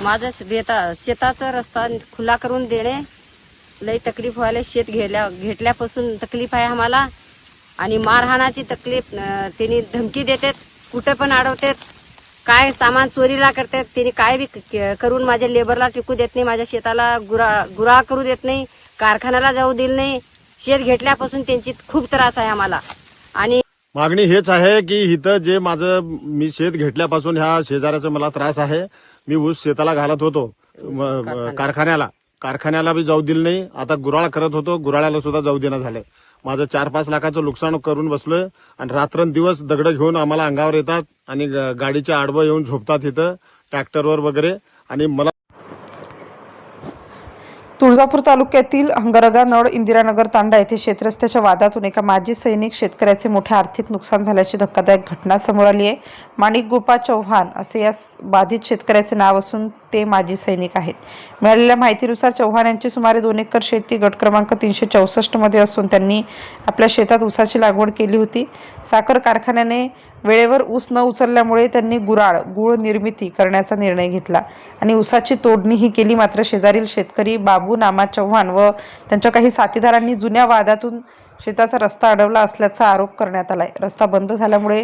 माझं शेताचा रस्ता खुला करून देणे. लई तकलीफ व्हायला. शेत घेतल्यापासून तकलीफ आहे आम्हाला आणि मारहाणाची तकलीफ. त्यांनी धमकी देतात, कुठे पण अडवतात, काय सामान चोरीला करतात. त्यांनी काय बी करून माझ्या लेबरला टिकू देत नाही, माझ्या शेताला गुराळ करू देत नाही, कारखान्याला जाऊ दिलं नाही. शेत घेतल्यापासून त्यांची खूप त्रास आहे आम्हाला. आणि मागणी हेच आहे की इथं जे माझं मी शेत घेतल्यापासून ह्या शेजाऱ्याचा मला त्रास आहे. मी ऊस शेताला घालत होतो, कारखान्याला बी जाऊ दिलं नाही. आता गुराळ करत होतो, गुराळ्याला सुद्धा जाऊ देणं झालंय. माझं 4-5 लाखाचं नुकसान करून बसलोय आणि रात्रंदिवस दगड घेऊन आम्हाला अंगावर येतात आणि गाडीच्या आडवं येऊन झोपतात इथं ट्रॅक्टरवर वगैरे. आणि मला तुळजापूर तालुक्यातील हंगरगा नड इंदिरानगर तांडा येथे शेतरस्त्याच्या वादातून एका माजी सैनिक शेतकऱ्याचे मोठे आर्थिक नुकसान झाल्याची धक्कादायक घटना समोर आली आहे. माणिक गोपाळ चव्हाण असे या बाधित शेतकऱ्याचे नाव असून ते माजी सैनिक आहेत. मिळालेल्या माहितीनुसार चव्हाण यांची सुमारे 2 एकर शेती गट क्रमांक 364 मध्ये असून त्यांनी आपल्या शेतात ऊसाची लागवड केली होती. साखर कारखान्याने वेळेवर ऊस न उचलल्यामुळे त्यांनी गुळ निर्मिती करण्याचा निर्णय घेतला आणि ऊसाची तोडणीही केली. मात्र शेजारील शेतकरी बाबू नामा चव्हाण व त्यांच्या काही साथीदारांनी जुन्या वादातून शेताचा रस्ता अडवला असल्याचा आरोप करण्यात आलाय. रस्ता बंद झाल्यामुळे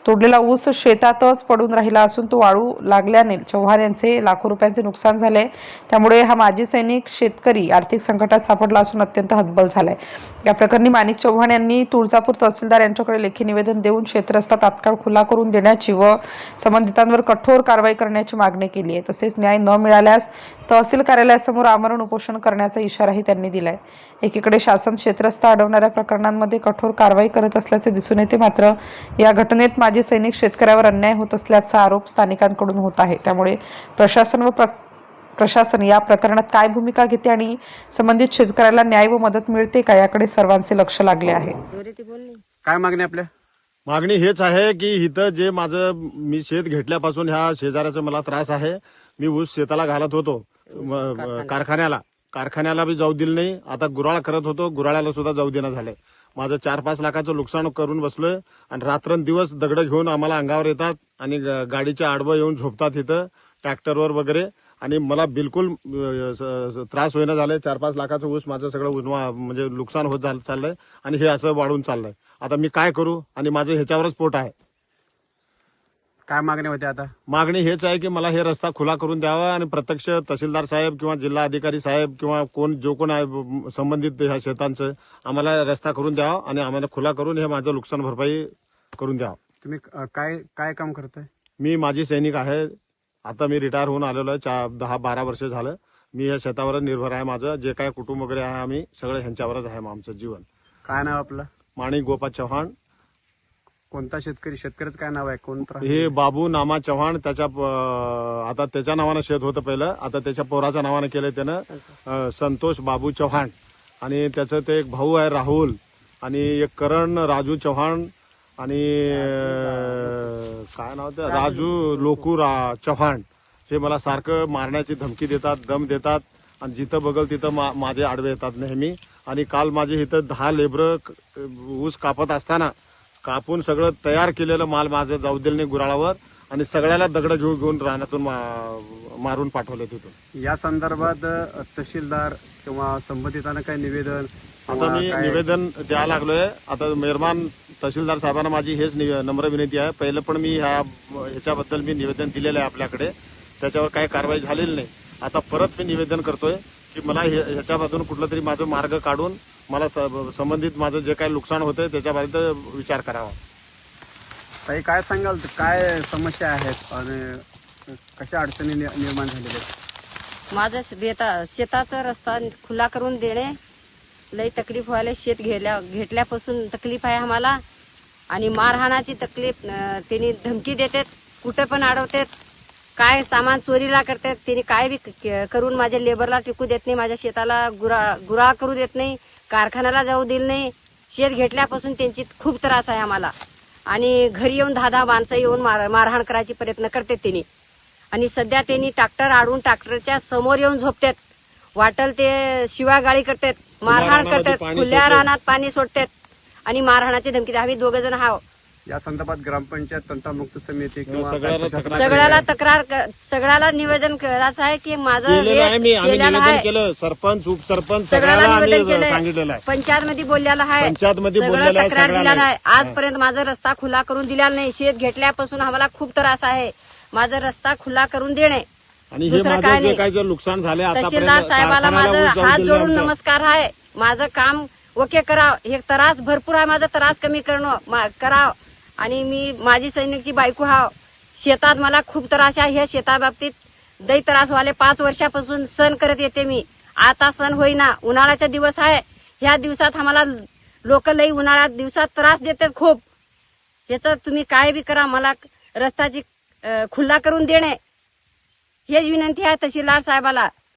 तोडलेला ऊस शेतातच पडून राहिला असून तो वाळू लागल्याने चव्हाण यांचे लाखो रुपयांचे नुकसान झाले. त्यामुळे हा माजी सैनिक शेतकरी आर्थिक संकटात सापडला असून अत्यंत हतबल झालाय. या प्रकरणी माणिक चव्हाण यांनी तुळजापूर तहसीलदार यांच्याकडे लेखी निवेदन देऊन शेतरस्ता तात्काळ खुला करून देण्याची व संबंधितांवर कठोर कारवाई करण्याची मागणी केली आहे. तसेच न्याय न मिळाल्यास तहसील कार्यालयासमोर आमरण उपोषण करण्याचा इशाराही त्यांनी दिलाय. एकीकडे शासन शेतरस्ता अडवणाऱ्या प्रकरणांमध्ये कठोर कारवाई करत असल्याचे दिसून येते. मात्र या घटनेत माजी सैनिक शेतकऱ्यावर अन्याय होत असल्याचा आरोप स्थानिकांकडून होत आहे. त्यामुळे प्रशासन या प्रकरणात काय भूमिका घेते आणि संबंधित शेतकऱ्याला न्याय व मदत मिळते का याकडे सर्वांचे लक्ष लागले आहे. काय मागणी आपल्या? मागणी हेच आहे की इथं जे माझं मी शेत घेतल्यापासून ह्या शेजाऱ्याचा मला त्रास आहे. मी ऊस शेताला घालत होतो, कारखान्याला बी जाऊ दिलं नाही. आता गुराळ करत होतो, गुराळ्याला सुद्धा जाऊ देणं झालंय. माझं 4-5 लाखाचं नुकसान करून बसलोय आणि रात्रंदिवस दगड घेऊन आम्हाला अंगावर येतात आणि गाडीच्या आडवं येऊन झोपतात इथं ट्रॅक्टरवर वगैरे. आणि मला बिलकुल त्रास होईना झालाय. 4-5 लाखाचं ऊस माझं सगळं म्हणजे नुकसान होत चाललंय आणि हे असं वाढून चाललंय. आता मी काय करू? आणि माझं ह्याच्यावरच पोट आहे. काय मागणी होते आता? मागणी हेच आहे की मला हे रस्ता खुला करून द्यावा आणि प्रत्यक्ष तहसीलदार साहेब किंवा जिल्हा अधिकारी साहेब किंवा जो कोण आहे संबंधित ह्या शेतांचं आम्हाला रस्ता करून द्यावा आणि आम्हाला खुला करून हे माझं नुकसान भरपाई करून द्यावं. तुम्ही काय काम करताय? मी माजी सैनिक आहे. आता मी रिटायर होऊन आलेलो आहे. 10-12 वर्ष झालं. मी या शेतावर निर्भर आहे. माझं जे काय कुटुंब वगैरे आहे आम्ही सगळं ह्यांच्यावरच आहे आमचं जीवन. काय नाव आपलं? माणिक गोपाळ चव्हाण. कोणता शेतकरी? शेतकऱ्याचं काय नाव आहे? कोणता? हे बाबू नामा चव्हाण. आता त्याच्या नावानं शेत होतं पहिलं, आता त्याच्या पोराच्या नावानं केलंय त्यानं, संतोष बाबू चव्हाण. आणि त्याचं ते एक भाऊ आहे राहुल आणि एक करण राजू चव्हाण आणि काय नाव ते राजू लोकू चव्हाण. हे मला सारखं मारण्याची धमकी देतात, दम देतात आणि जिथं बघल तिथं माझे आडवे येतात नेहमी. आणि काल माझे इथं 10 लेबर ऊस कापत असताना कापून सगळं तयार केलेलं माल माझं जाऊ दिलं नाही गुराळावर आणि सगळ्याला दगड घेऊन रानातून मारून पाठवले तिथून. या संदर्भात तहसीलदार किंवा संबंधितांना काही निवेदन? आता मी निवेदन द्यायला लागलोय. आता मेहरबान तहसीलदार साहेबांना माझी हेच नम्र विनंती आहे. पहिलं पण मी ह्याच्याबद्दल मी निवेदन दिलेलं आहे आपल्याकडे, त्याच्यावर काही कारवाई झालेली नाही. आता परत मी निवेदन करतोय की मला ह्याच्यामधून कुठलं तरी माझं मार्ग काढून मला संबंधित माझं जे काही नुकसान होतंय त्याच्याबद्दल विचार करावा. ताई काय सांगाल? काय समस्या आहेत आणि कशा अडचणी निर्माण झालेल्या आहेत? माझं शेताचा रस्ता खुला करून देणे. लई तकलीफ व्हायला. शेत घेतल्यापासून तकलीफ आहे आम्हाला आणि मारहाणाची तकलीफ. त्यांनी धमकी देतात, कुठे पण अडवतात, काय सामान चोरीला करतात. त्यांनी काय बी करून माझ्या लेबरला टिकू देत नाही, माझ्या शेताला गुराळ करू देत नाही, कारखान्याला जाऊ दिलं नाही. शेत घेतल्यापासून त्यांची खूप त्रास आहे आम्हाला. आणि घरी येऊन 10 माणसं येऊन मारहाण करायची प्रयत्न करतात त्यांनी. आणि सध्या त्यांनी ट्रॅक्टर आडून ट्रॅक्टरच्या समोर येऊन झोपतात. वाटल ते शिवागाळी करतात, मारहाण करतात, खुल्या रानात पाणी सोडतात आणि मारहाणाची धमकी. आम्ही 2 जण आहोत. या संदर्भात ग्रामपंचायत तंटामुक्त समिती किंवा सगळ्याला काय प्रशासन- सगळ्याला निवेदन करायचं आहे की माझं केलेलं आहे मी रेट आम्ही केलेलं निवेदन आहे. केलं सरपंच उपसरपंच सगळ्याला सगळ्याला निवेदन आम्ही केलंय. सांगितलेलं आहे. पंचायत मध्ये बोललेलं आहे. पंचायतमध्ये सगळं बोललेलं आहे, तक्रार सगळ्याला दिलेला आहे. आहे. आजपर्यंत माझा रस्ता खुला करून दिलेला नाही. शेत घेतल्यापासून आम्हाला खूप त्रास आहे. माझा रस्ता खुला करून देणे. आणि हे दुसरं माझं काय जे नाही. काही जे नुकसान झाले तहसीलदार साहेबाला माझं हात जोडून नमस्कार आहे. माझं काम ओके कराव. हे त्रास भरपूर आहे. माझा त्रास कमी कराव. आणि मी माझी सैनिकची बायको हाव. शेतात मला खूप त्रास आहे. ह्या शेताबाबतीत दै त्रासवाले 5 वर्षापासून सण करत येते मी. आता सण होईना. उन्हाळ्याचा दिवस आहे. ह्या दिवसात आम्हाला लोक लई उन्हाळ्यात दिवसात त्रास देतात खूप. याचं तुम्ही काय बी करा. मला रस्त्याची खुला करून देणे हेच विनंती आहे तहसीलदार साहेबाला.